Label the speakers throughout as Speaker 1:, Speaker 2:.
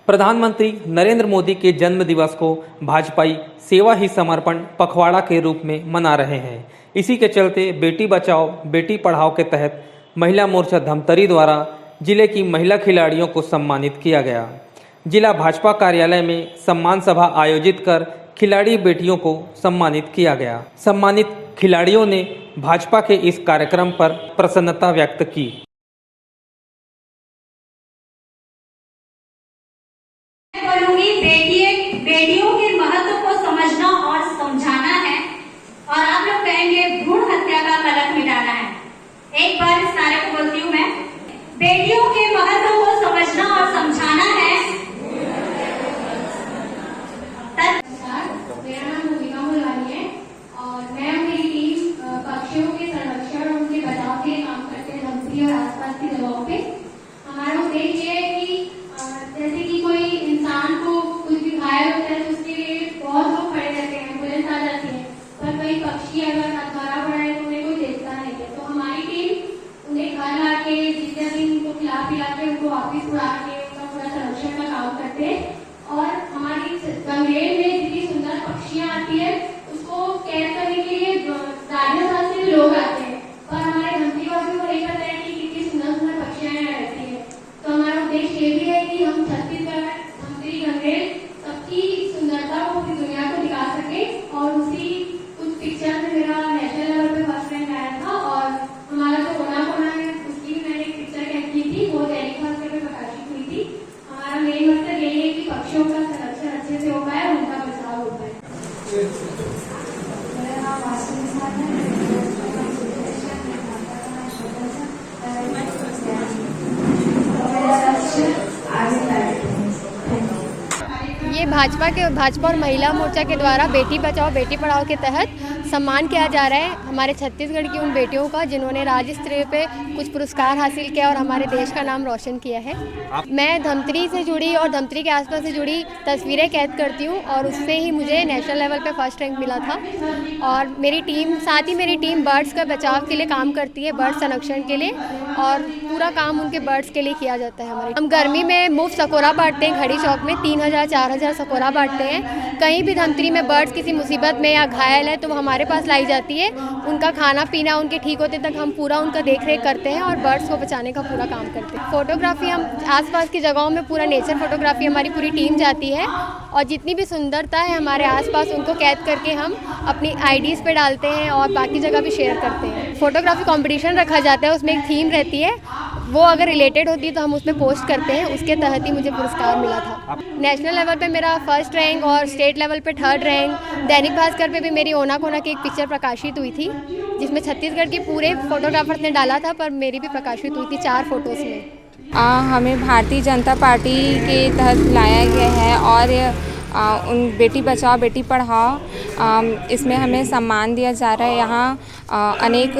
Speaker 1: प्रधानमंत्री नरेंद्र मोदी के जन्म दिवस को भाजपाई सेवा ही समर्पण पखवाड़ा के रूप में मना रहे हैं। इसी के चलते बेटी बचाओ बेटी पढ़ाओ के तहत महिला मोर्चा धमतरी द्वारा जिले की महिला खिलाड़ियों को सम्मानित किया गया। जिला भाजपा कार्यालय में सम्मान सभा आयोजित कर खिलाड़ी बेटियों को सम्मानित किया गया। सम्मानित खिलाड़ियों ने भाजपा के इस कार्यक्रम पर प्रसन्नता व्यक्त की।
Speaker 2: बेटियों के महत्व को समझना और समझाना है और आप लोग कहेंगे भ्रूण हत्या का कलंक मिटाना है। एक बार इस नारे को बोलती हूँ मैं, बेटियों के महत्व को समझना और समझाना है।
Speaker 3: मेरा नाम भूमिका मुलानी है और मैं मेरी टीम पक्षियों के संरक्षण और उनके बचाव के लिए काम करते हैं धमतरी और आसपास की जगहों पे। हमारा उद्देश्य है कि जैसे कि कोई इंसान को कुछ भी घायल होता है तो उसके लिए बहुत लोग खड़े रहते हैं, एम्बुलेंस आ जाती है, पर कई पक्षी अगर मरा पड़ा है तो उन्हें कोई देखता नहीं है। तो हमारी टीम उन्हें घर लाके जितने दिन उनको खिला पिला के उनको वापिस उड़ा के उनका पूरा संरक्षण का काम करते हैं। और हमारी गंगेल में जितनी सुंदर पक्षियां आती है उसको कैद करने के लिए राजस्थान से लोग आते हैं, पर हमारे धमतरी वासियों को नहीं पता है कि कितनी सुंदर सुंदर पक्षियां यहाँ रहती है। तो हमारा उद्देश्य ये भी है कि हम छत्तीसगढ़ धमतरी गंगेल सबकी सुंदरता को पूरी दुनिया को दिखा सके। और उसी कुछ पिक्चर में मेरा नेशनल लेवल पे फर्स्ट रैंक आया था और हमारा जो ओना कोना है उसकी भी मैंने एक पिक्चर कैद की थी, वो दैनिक भास्कर में प्रकाशित हुई थी। हमारा मेन मकसद यही है कि पक्षियों का संरक्षण अच्छे से हो पाए, उनका बचाव हो पाए। मेरा नाम आसिम निसार है।
Speaker 4: ये भाजपा और महिला मोर्चा के द्वारा बेटी बचाओ बेटी पढ़ाओ के तहत सम्मान किया जा रहा है हमारे छत्तीसगढ़ की उन बेटियों का जिन्होंने राज्य स्तरीय पे कुछ पुरस्कार हासिल किया और हमारे देश का नाम रोशन किया है। मैं धमतरी से जुड़ी और धमतरी के आसपास से जुड़ी तस्वीरें कैद करती हूँ और उससे ही मुझे नेशनल लेवल पे फर्स्ट रैंक मिला था। और मेरी टीम बर्ड्स का बचाव के लिए काम करती है, बर्ड संरक्षण के लिए, और पूरा काम उनके बर्ड्स के लिए किया जाता है। हम गर्मी में मुफ्त सकोरा बांटते हैं, घड़ी चौक में 3000-4000 सकोरा बांटते हैं। कहीं भी धमतरी में बर्ड्स किसी मुसीबत में या घायल है तो वो हमारे पास लाई जाती है। उनका खाना पीना उनके ठीक होते तक हम पूरा उनका देख रेख करते हैं और बर्ड्स को बचाने का पूरा काम करते हैं। फोटोग्राफी हम आसपास की जगहों में पूरा नेचर फोटोग्राफी हमारी पूरी टीम जाती है और जितनी भी सुंदरता है हमारे आसपास उनको कैद करके हम अपनी आईडीज़ पे डालते हैं और बाकी जगह भी शेयर करते हैं। फोटोग्राफी कंपटीशन रखा जाता है, उसमें एक थीम रहती है, वो अगर रिलेटेड होती है तो हम उसमें पोस्ट करते हैं। उसके तहत ही मुझे पुरस्कार मिला था। नेशनल लेवल पे मेरा फर्स्ट रैंक और स्टेट लेवल पे थर्ड रैंक। दैनिक भास्कर पे भी मेरी ओना कोना की एक पिक्चर प्रकाशित हुई थी जिसमें छत्तीसगढ़ के पूरे फोटोग्राफर्स ने डाला था, पर मेरी भी प्रकाशित हुई थी 4 फोटोज़ में।
Speaker 5: हमें भारतीय जनता पार्टी के तहत बुलाया गया है और उन बेटी बचाओ बेटी पढ़ाओ इसमें हमें सम्मान दिया जा रहा है। यहाँ अनेक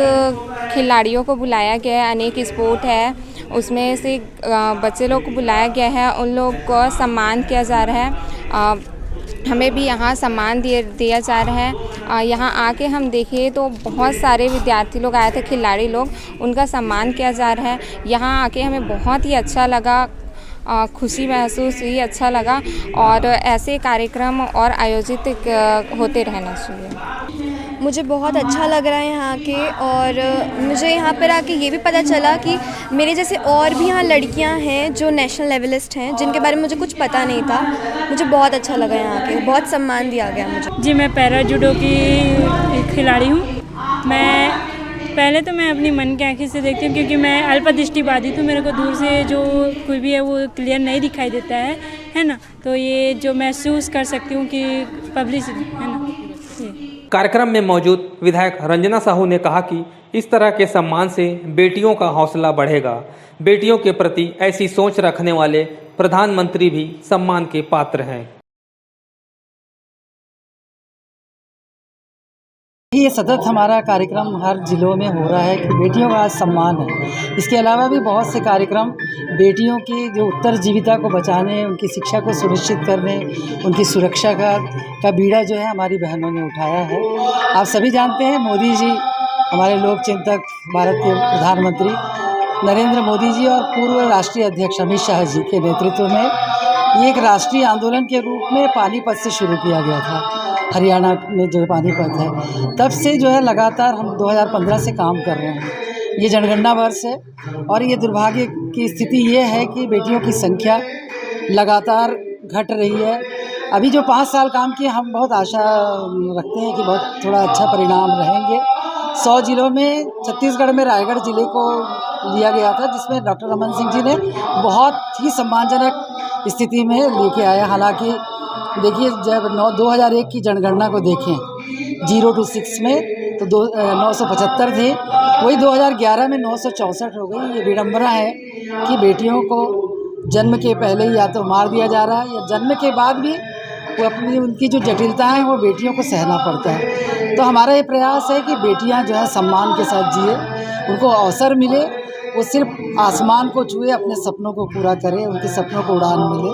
Speaker 5: खिलाड़ियों को बुलाया गया है, अनेक स्पोर्ट है, उसमें से बच्चे लोग को बुलाया गया है, उन लोग को सम्मान किया जा रहा है। हमें भी यहाँ सम्मान दिया जा रहा है। यहाँ आके हम देखे तो बहुत सारे विद्यार्थी लोग आए थे, खिलाड़ी लोग, उनका सम्मान किया जा रहा है। यहाँ आके हमें बहुत ही अच्छा लगा, खुशी महसूस हुई, अच्छा लगा और ऐसे कार्यक्रम और आयोजित होते रहना चाहिए।
Speaker 6: मुझे बहुत अच्छा लग रहा है यहाँ के, और मुझे यहाँ पर आके ये भी पता चला कि मेरे जैसे और भी यहाँ लड़कियाँ हैं जो नेशनल लेवलिस्ट हैं, जिनके बारे में मुझे कुछ पता नहीं था। मुझे बहुत अच्छा लगा यहाँ के, बहुत सम्मान दिया गया मुझे।
Speaker 7: जी, मैं पैरा जूडो की खिलाड़ी हूँ। पहले तो मैं अपनी मन की आँखों से देखती हूँ क्योंकि मैं अल्पदृष्टिबाधित हूँ, मेरे को दूर से जो कोई भी है वो क्लियर नहीं दिखाई देता है ना। तो ये जो महसूस कर सकती हूँ कि पब्लिसिटी है ना।
Speaker 1: कार्यक्रम में मौजूद विधायक रंजना साहू ने कहा कि इस तरह के सम्मान से बेटियों का हौसला बढ़ेगा। बेटियों के प्रति ऐसी सोच रखने वाले प्रधानमंत्री भी सम्मान के पात्र हैं।
Speaker 8: ये सतत हमारा कार्यक्रम हर जिलों में हो रहा है कि बेटियों का आज सम्मान है। इसके अलावा भी बहुत से कार्यक्रम बेटियों की जो उत्तरजीविता को बचाने, उनकी शिक्षा को सुनिश्चित करने, उनकी सुरक्षा का बीड़ा जो है हमारी बहनों ने उठाया है। आप सभी जानते हैं मोदी जी हमारे लोक चिंतक, भारत के प्रधानमंत्री नरेंद्र मोदी जी और पूर्व राष्ट्रीय अध्यक्ष अमित शाह जी के नेतृत्व में ये एक राष्ट्रीय आंदोलन के रूप में पानीपत से शुरू किया गया था। हरियाणा में जो पानीपत है, तब से जो है लगातार हम 2015 से काम कर रहे हैं। ये जनगणना वर्ष है और ये दुर्भाग्य की स्थिति ये है कि बेटियों की संख्या लगातार घट रही है। अभी जो 5 साल काम किए, हम बहुत आशा रखते हैं कि बहुत थोड़ा अच्छा परिणाम रहेंगे। 100 जिलों में छत्तीसगढ़ में रायगढ़ ज़िले को लिया गया था, जिसमें डॉक्टर रमन सिंह जी ने बहुत ही सम्मानजनक स्थिति में लेके आया। हालांकि देखिए, जब 2001 की जनगणना को देखें 0 to 6 में तो 975 थे, वही 2011 में 964 हो गई। ये विडंबना है कि बेटियों को जन्म के पहले ही या तो मार दिया जा रहा है या जन्म के बाद भी वो अपनी उनकी जो जटिलताएं हैं वो बेटियों को सहना पड़ता है। तो हमारा ये प्रयास है कि बेटियां जो है सम्मान के साथ जिए, उनको अवसर मिले, वो सिर्फ आसमान को छुए, अपने सपनों को पूरा करें, उनके सपनों को उड़ान मिले।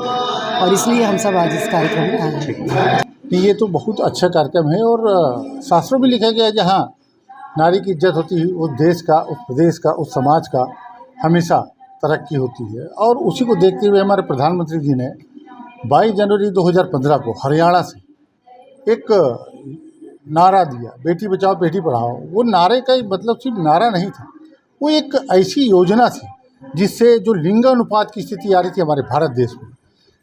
Speaker 8: और इसलिए हम सब आज इस कार्यक्रम में आए हैं।
Speaker 9: ये तो बहुत अच्छा कार्यक्रम है और शास्त्रों में लिखा गया है, जहाँ नारी की इज्जत होती है उस देश का, उस प्रदेश का, उस समाज का हमेशा तरक्की होती है। और उसी को देखते हुए हमारे प्रधानमंत्री जी ने 22 जनवरी 2015 को हरियाणा से एक नारा दिया, बेटी बचाओ बेटी पढ़ाओ। वो नारे का मतलब सिर्फ नारा नहीं था, वो एक ऐसी योजना थी जिससे जो लिंगानुपात की स्थिति आ रही थी हमारे भारत देश में,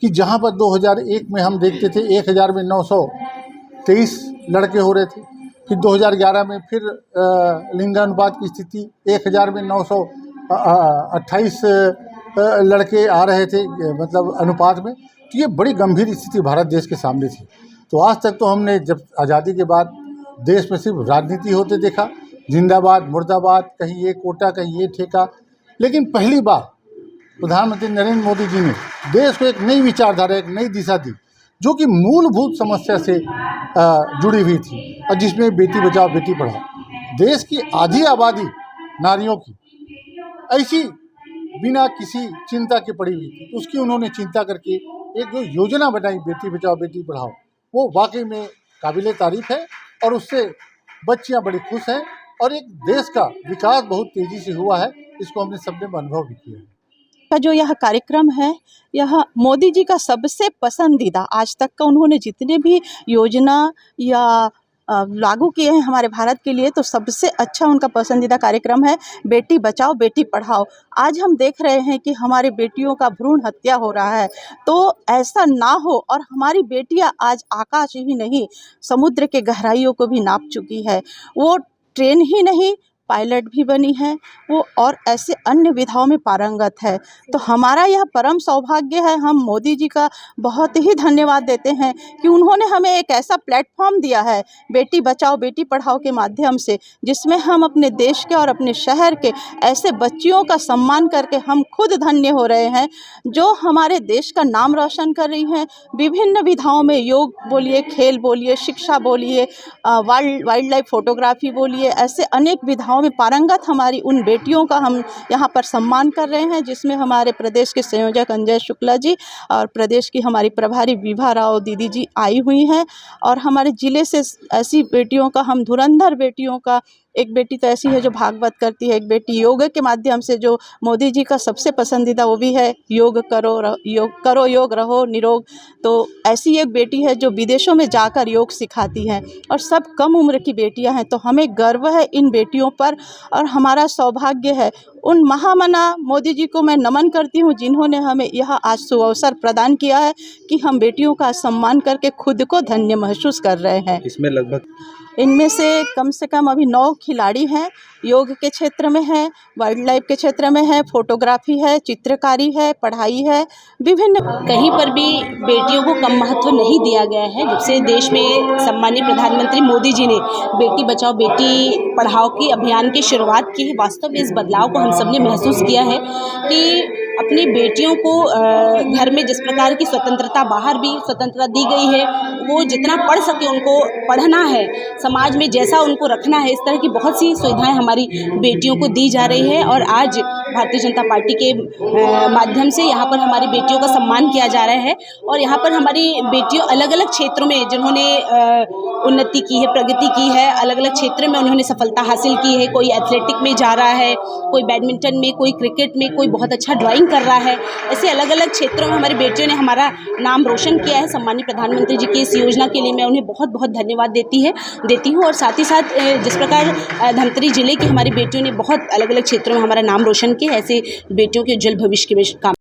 Speaker 9: कि जहाँ पर 2001 में हम देखते थे 1000 में 923 लड़के हो रहे थे, फिर 2011 में फिर लिंगानुपात की स्थिति 1000 में 928 लड़के आ रहे थे, मतलब अनुपात में। तो ये बड़ी गंभीर स्थिति भारत देश के सामने थी। तो आज तक तो हमने जब आज़ादी के बाद देश में सिर्फ राजनीति होते देखा, जिंदाबाद मुर्दाबाद, कहीं ये कोटा कहीं ये ठेका। लेकिन पहली बार प्रधानमंत्री नरेंद्र मोदी जी ने देश को एक नई विचारधारा, एक नई दिशा दी, जो कि मूलभूत समस्या से जुड़ी हुई थी और जिसमें बेटी बचाओ बेटी पढ़ाओ। देश की आधी आबादी नारियों की ऐसी बिना किसी चिंता के पड़ी हुई थी, उसकी उन्होंने चिंता करके एक जो योजना बनाई बेटी बचाओ बेटी पढ़ाओ, वो वाकई में काबिले तारीफ है। और उससे बच्चियां बड़ी खुश हैं और एक देश का विकास बहुत तेज़ी से हुआ है। इसको हमने सबने अनुभव भी किया है।
Speaker 10: का जो यह कार्यक्रम है, यह मोदी जी का सबसे पसंदीदा, आज तक का उन्होंने जितने भी योजना या लागू किए हैं हमारे भारत के लिए, तो सबसे अच्छा उनका पसंदीदा कार्यक्रम है बेटी बचाओ बेटी पढ़ाओ। आज हम देख रहे हैं कि हमारी बेटियों का भ्रूण हत्या हो रहा है, तो ऐसा ना हो। और हमारी बेटियां आज आकाश ही नहीं, समुद्र के गहराइयों को भी नाप चुकी है। वो ट्रेन ही नहीं, पायलट भी बनी है वो, और ऐसे अन्य विधाओं में पारंगत है। तो हमारा यह परम सौभाग्य है। हम मोदी जी का बहुत ही धन्यवाद देते हैं कि उन्होंने हमें एक ऐसा प्लेटफॉर्म दिया है बेटी बचाओ बेटी पढ़ाओ के माध्यम से, जिसमें हम अपने देश के और अपने शहर के ऐसे बच्चियों का सम्मान करके हम खुद धन्य हो रहे हैं, जो हमारे देश का नाम रोशन कर रही हैं। विभिन्न विधाओं में, योग बोलिए, खेल बोलिए, शिक्षा बोलिए, वाइल्ड लाइफ फोटोग्राफी बोलिए, ऐसे अनेक विधाओं में पारंगत हमारी उन बेटियों का हम यहाँ पर सम्मान कर रहे हैं, जिसमें हमारे प्रदेश के संयोजक अंजय शुक्ला जी और प्रदेश की हमारी प्रभारी विभा राव दीदी जी आई हुई हैं। और हमारे ज़िले से ऐसी बेटियों का, हम धुरंधर बेटियों का, एक बेटी तो ऐसी है जो भागवत करती है, एक बेटी योग के माध्यम से, जो मोदी जी का सबसे पसंदीदा वो भी है, योग करो योग रहो निरोग। तो ऐसी एक बेटी है जो विदेशों में जाकर योग सिखाती हैं, और सब कम उम्र की बेटियां हैं। तो हमें गर्व है इन बेटियों पर और हमारा सौभाग्य है। उन महामना मोदी जी को मैं नमन करती हूँ, जिन्होंने हमें यह आज सुअवसर प्रदान किया है कि हम बेटियों का सम्मान करके खुद को धन्य महसूस कर रहे हैं।
Speaker 11: इसमें लगभग
Speaker 10: इनमें से कम अभी 9 खिलाड़ी हैं। योग के क्षेत्र में है, वाइल्ड लाइफ के क्षेत्र में है, फोटोग्राफी है, चित्रकारी है, पढ़ाई है, विभिन्न।
Speaker 12: कहीं पर भी बेटियों को कम महत्व नहीं दिया गया है। जब से देश में सम्मानित प्रधानमंत्री मोदी जी ने बेटी बचाओ बेटी पढ़ाओ की अभियान की शुरुआत की है, वास्तव में इस बदलाव को हम सब ने महसूस किया है कि अपनी बेटियों को घर में जिस प्रकार की स्वतंत्रता, बाहर भी स्वतंत्रता दी गई है, वो जितना पढ़ सके उनको पढ़ना है, समाज में जैसा उनको रखना है, इस तरह की बहुत सी सुविधाएं हमारी बेटियों को दी जा रही है। और आज भारतीय जनता पार्टी के माध्यम से यहाँ पर हमारी बेटियों का सम्मान किया जा रहा है। और यहाँ पर हमारी बेटियों अलग अलग क्षेत्रों में जिन्होंने उन्नति की है, प्रगति की है। अलग अलग क्षेत्र में उन्होंने सफलता हासिल की है। कोई एथलेटिक में जा रहा है, कोई बैडमिंटन में, कोई क्रिकेट में, कोई बहुत अच्छा ड्राइंग कर रहा है। ऐसे अलग अलग क्षेत्रों में हमारी बेटियों ने हमारा नाम रोशन किया है। सम्मानित प्रधानमंत्री जी की इस योजना के लिए मैं उन्हें बहुत बहुत धन्यवाद देती हूँ। और साथ ही साथ जिस प्रकार धमतरी जिले की हमारी बेटियों ने बहुत अलग अलग क्षेत्रों में हमारा नाम रोशन किया, ऐसे बेटियों के उज्जवल भविष्य के काम